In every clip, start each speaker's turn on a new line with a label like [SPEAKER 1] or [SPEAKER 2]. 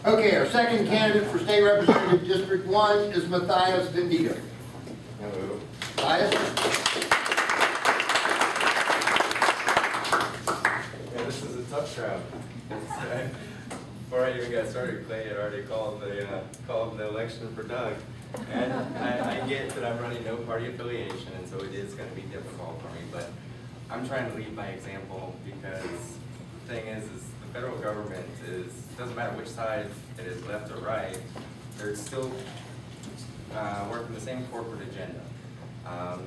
[SPEAKER 1] Okay, our second candidate for State Representative District 1 is Mathias Venditto.
[SPEAKER 2] Hello.
[SPEAKER 1] Matthias?
[SPEAKER 2] Yeah, this is a tough crowd. Before I even got started, Clay had already called the election for Doug. And I get that I'm running no party affiliation, and so it is going to be difficult for me, but I'm trying to lead by example, because the thing is the federal government doesn't matter which side it is, left or right, they're still working the same corporate agenda.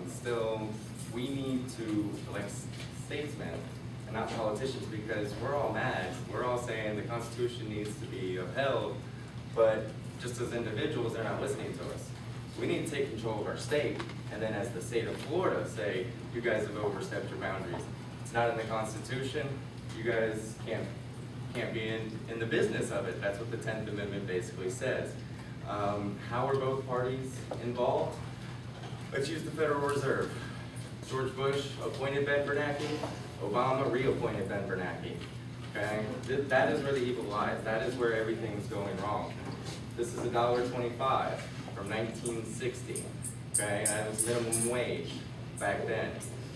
[SPEAKER 2] Still, we need to elect statesmen and not politicians, because we're all mad. We're all saying the Constitution needs to be upheld, but just as individuals, they're not listening to us. We need to take control of our state, and then as the state of Florida say, you guys have overstepped your boundaries. It's not in the Constitution. You guys can't be in the business of it. That's what the 10th Amendment basically says. How are both parties involved? Let's use the Federal Reserve. George Bush appointed Ben Bernanke. Obama reappointed Ben Bernanke. Okay? That is where the evil lies. That is where everything's going wrong. This is $1.25 from 1960. Okay? That was minimum wage back then.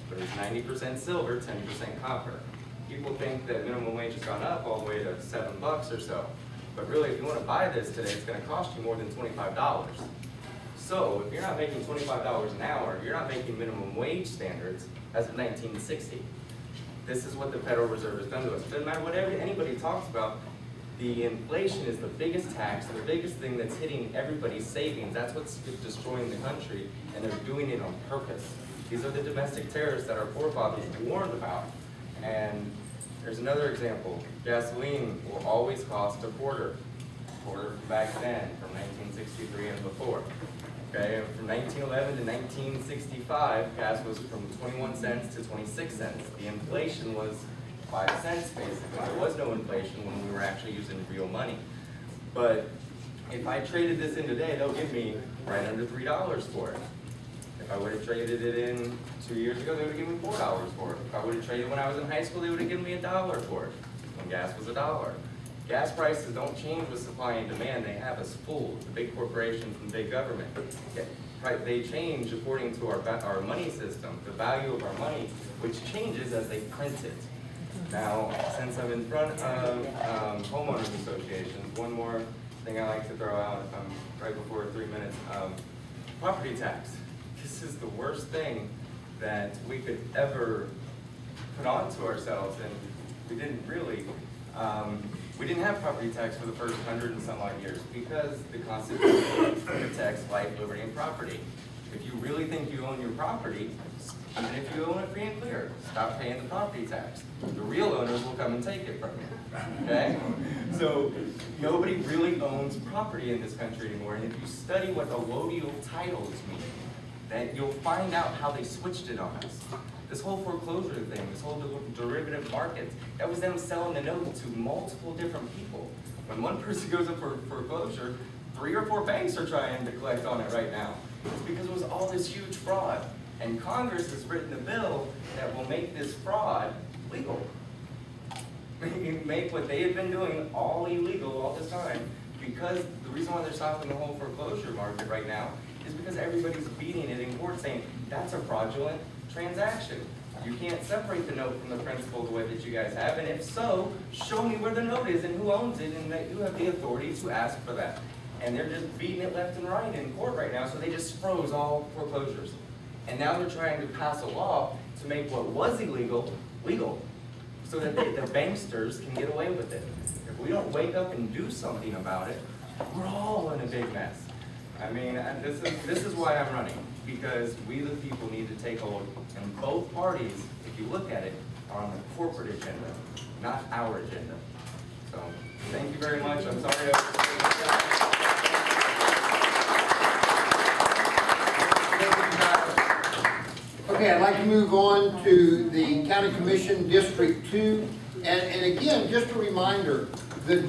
[SPEAKER 2] But it's 90% silver, 10% copper. People think that minimum wage has gone up all the way to $7 or so. But really, if you want to buy this today, it's going to cost you more than $25. So if you're not making $25 an hour, you're not making minimum wage standards as of 1960. This is what the Federal Reserve has done to us. It doesn't matter what anybody talks about. The inflation is the biggest tax, the biggest thing that's hitting everybody's savings. That's what's destroying the country, and they're doing it on purpose. These are the domestic terrorists that our forefathers warned about. And there's another example. Gasoline will always cost a quarter back then, from 1963 and before. Okay, from 1911 to 1965, gas was from 21 cents to 26 cents. The inflation was 5 cents basically. There was no inflation when we were actually using real money. But if I traded this in today, they'll give me right under $3 for it. If I would have traded it in 2 years ago, they would have given me $4 for it. If I would have traded when I was in high school, they would have given me $1 for it, when gas was $1. Gas prices don't change with supply and demand. They have us fooled, the big corporations and big government. They change according to our money system, the value of our money, which changes as they print it. Now, since I'm in front of homeowners associations, one more thing I like to throw out, if I'm right before 3 minutes, property tax. This is the worst thing that we could ever put onto ourselves, and we didn't really. We didn't have property tax for the first 100 and some odd years because the Constitution protects life, liberty, and property. If you really think you own your property, even if you own it free and clear, stop paying the property tax. The real owners will come and take it from you, okay? So nobody really owns property in this country anymore, and if you study what allodial titles mean, then you'll find out how they switched it on us. This whole foreclosure thing, this whole derivative market, that was them selling the note to multiple different people. When one person goes up for foreclosure, 3 or 4 banks are trying to collect on it right now. It's because it was all this huge fraud. And Congress has written a bill that will make this fraud legal. Make what they had been doing all illegal all this time, because the reason why they're stopping the whole foreclosure market right now is because everybody's beating it in court saying that's a fraudulent transaction. You can't separate the note from the principal the way that you guys have, and if so, show me where the note is and who owns it, and that you have the authority to ask for that. And they're just beating it left and right in court right now, so they just froze all foreclosures. And now they're trying to pass a law to make what was illegal, legal, so that the banksters can get away with it. If we don't wake up and do something about it, we're all in a big mess. I mean, this is why I'm running, because we the people need to take a look. And both parties, if you look at it, are on the corporate agenda, not our agenda. So, thank you very much. I'm sorry
[SPEAKER 1] Okay, I'd like to move on to the County Commission District 2. And again, just a reminder, the